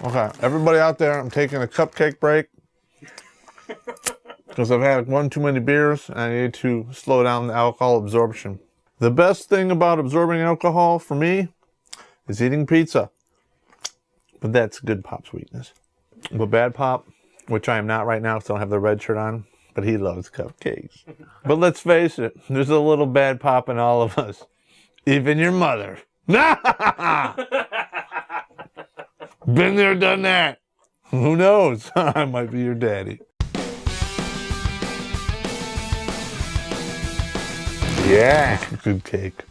Okay, everybody out there, I'm taking a cupcake break because I've had one too many beers and I need to slow down the alcohol absorption. The best thing about absorbing alcohol for me is eating pizza. But that's good Pop's weakness. But bad Pop, which I am not right now because I don't have the red shirt on, but he loves cupcakes. But let's face it, there's a little bad Pop in all of us. Even your mother. Been there, done that. Who knows? I might be your daddy. Yeah. Good cake.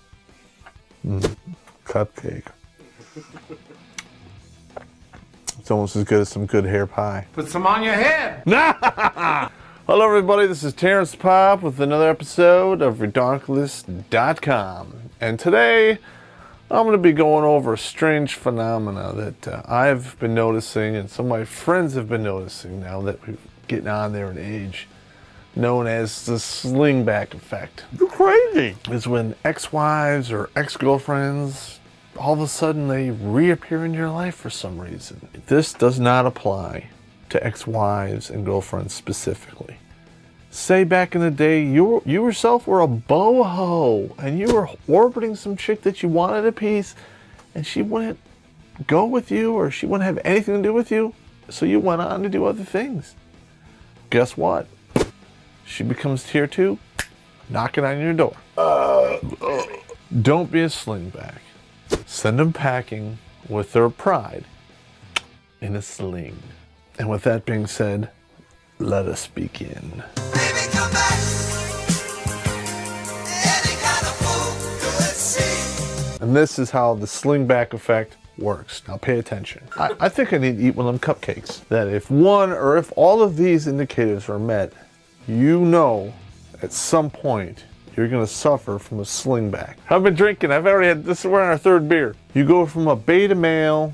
Cupcake. It's almost as good as some good hair pie. Put some on your head. Hello everybody, this is Terrence Popp with another episode of Redonkulous.com. And today, I'm going to be going over a strange phenomena that I've been noticing and some of my friends have been noticing now that we're getting on there in age, known as the Slingback Effect. You're crazy! It's when ex-wives or ex-girlfriends, all of a sudden they reappear in your life for some reason. This does not apply to ex-wives and girlfriends specifically. Say back in the day, you yourself were a boho and you were orbiting some chick that you wanted a piece and she wouldn't go with you or she wouldn't have anything to do with you, so you went on to do other things. Guess what? She becomes tier 2, knocking on your door. Don't be a slingback. Send them packing with their pride in a sling. And with that being said, let us begin. Baby, come back. Any kind of fool could see. And this is how the Slingback Effect works. Now pay attention. I think I need to eat one of them cupcakes. That if one or if all of these indicators are met, you know at some point you're going to suffer from a slingback. I've been drinking. I've already had, this is we're on our third beer. You go from a beta male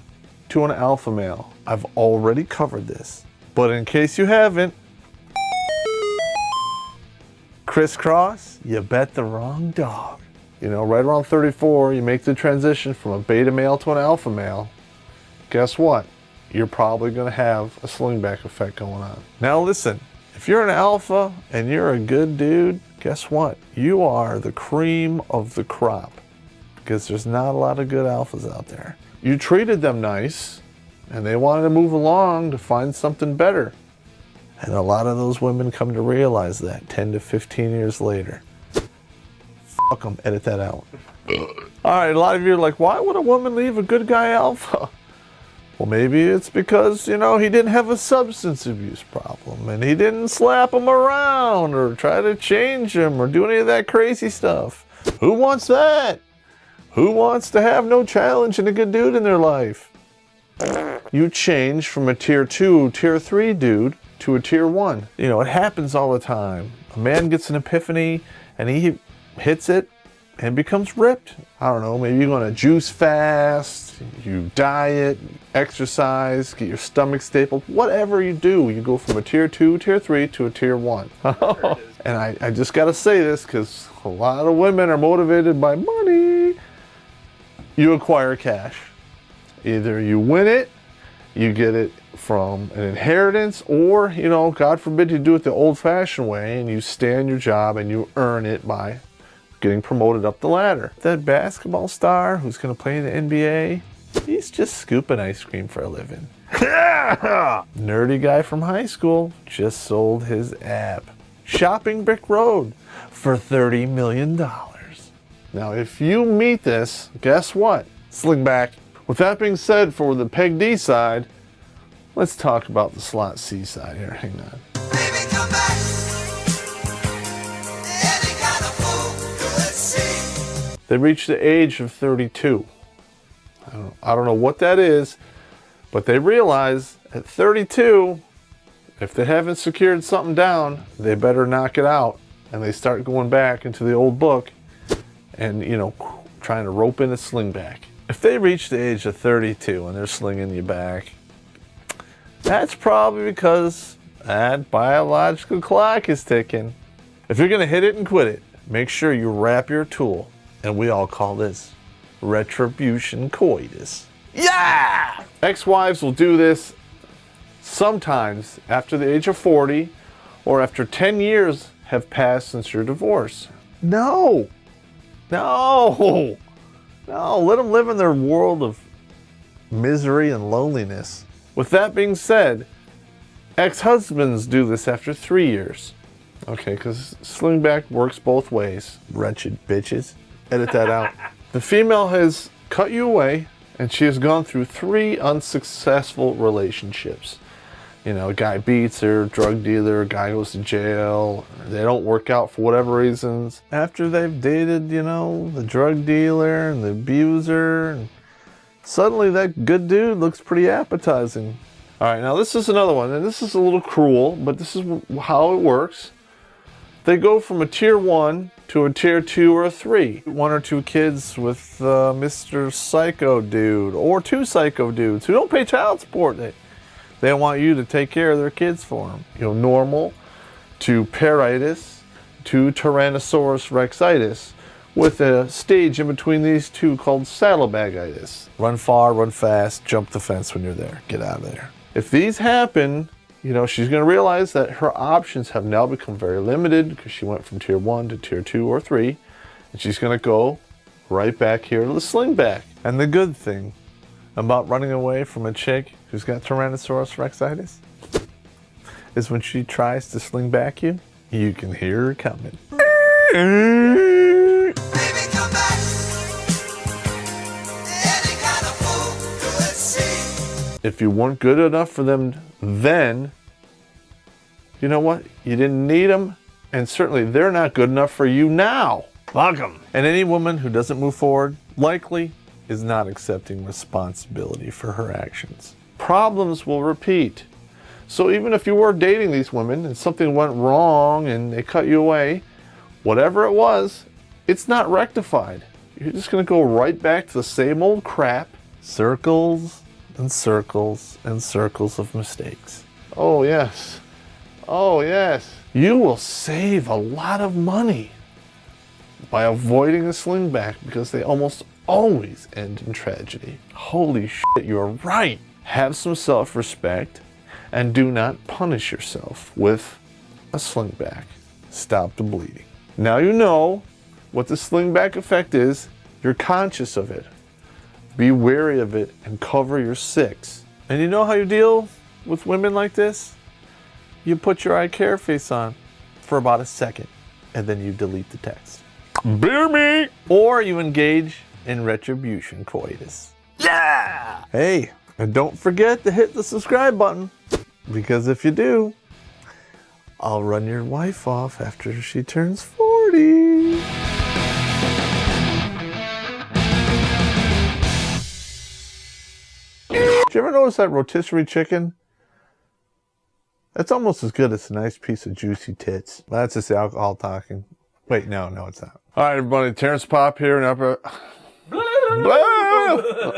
to an alpha male. I've already covered this. But in case you haven't, crisscross, you bet the wrong dog. You know, right around 34, you make the transition from a beta male to an alpha male. Guess what? You're probably going to have a slingback effect going on. Now listen, if you're an alpha and you're a good dude, guess what? You are the cream of the crop because there's not a lot of good alphas out there. You treated them nice and they wanted to move along to find something better. And a lot of those women come to realize that 10 to 15 years later. Fuck them, edit that out. Alright, a lot of you are like, why would a woman leave a good guy alpha? Well, maybe it's because, you know, he didn't have a substance abuse problem and he didn't slap him around or try to change him or do any of that crazy stuff. Who wants that? Who wants to have no challenge and a good dude in their life? You change from a tier 2, tier 3 dude to a tier 1. You know, it happens all the time. A man gets an epiphany and he hits it and becomes ripped. I don't know, maybe you're going to juice fast, you diet, exercise, get your stomach stapled, whatever you do, you go from a tier 2, tier 3 to a tier 1. And I just got to say this because a lot of women are motivated by money. You acquire cash. Either you win it, you get it from an inheritance, or, you know, God forbid you do it the old-fashioned way and you stay on your job and you earn it by getting promoted up the ladder. That basketball star who's going to play in the NBA, he's just scooping ice cream for a living. Nerdy guy from high school just sold his app, Shopping Brick Road, for $30 million. Now, if you meet this, guess what? Slingback. With that being said, for the Peg D side, let's talk about the Slot C side here. Hang on. Baby, come back. Any kind of fool could see. They reach the age of 32. I don't know what that is, but they realize at 32, if they haven't secured something down, they better knock it out. And they start going back into the old book and, you know, trying to rope in a slingback. If they reach the age of 32 and they're slinging you back, that's probably because that biological clock is ticking. If you're going to hit it and quit it, make sure you wrap your tool, and we all call this retribution coitus, Yeah! Ex-wives will do this sometimes after the age of 40 or after 10 years have passed since your divorce. No! No! No, let them live in their world of misery and loneliness. With that being said, ex-husbands do this after 3 years. Okay, because Slingback works both ways. Wretched bitches. Edit that out. The female has cut you away, and she has gone through 3 unsuccessful relationships. You know, a guy beats her, drug dealer, a guy goes to jail, they don't work out for whatever reasons. After they've dated, you know, the drug dealer and the abuser, and suddenly that good dude looks pretty appetizing. All right, now this is another one, and this is a little cruel, but this is how it works. They go from a tier 1 to a tier 2 or a 3. 1 or 2 kids with Mr. Psycho Dude, or 2 psycho dudes who don't pay child support. They want you to take care of their kids for them. You know, normal to peritis to Tyrannosaurus rexitis, with a stage in between these two called saddlebagitis. Run far, run fast, jump the fence when you're there. Get out of there. If these happen, you know, she's going to realize that her options have now become very limited because she went from tier 1 to tier 2 or 3. And she's going to go right back here to the slingback. And the good thing about running away from a chick who's got Tyrannosaurus rexitis is when she tries to sling back you, you can hear her coming. Baby, come back. Any kind of fool could see. If you weren't good enough for them then, you know what? You didn't need them, and certainly they're not good enough for you now. Fuck 'em. And any woman who doesn't move forward likely is not accepting responsibility for her actions. Problems will repeat. So even if you were dating these women and something went wrong and they cut you away, whatever it was, it's not rectified. You're just going to go right back to the same old crap. Circles and circles and circles of mistakes. Oh yes. Oh yes. You will save a lot of money by avoiding a slingback because they almost always end in tragedy. Holy shit, you're right. Have some self-respect and do not punish yourself with a slingback. Stop the bleeding. Now you know what the slingback effect is. You're conscious of it. Be wary of it and cover your 6. And you know how you deal with women like this? You put your I care face on for about a second and then you delete the text. Beer me! Or you engage in retribution coitus. Yeah! Hey, and don't forget to hit the subscribe button, because if you do, I'll run your wife off after she turns 40. Did you ever notice that rotisserie chicken? That's almost as good as a nice piece of juicy tits. That's just the alcohol talking. Wait, no, it's not. All right, everybody, Terrence Popp here in Upper...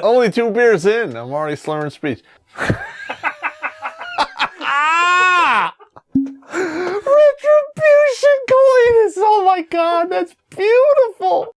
Only 2 beers in. I'm already slurring speech. Retribution coitus. Oh my God, that's beautiful.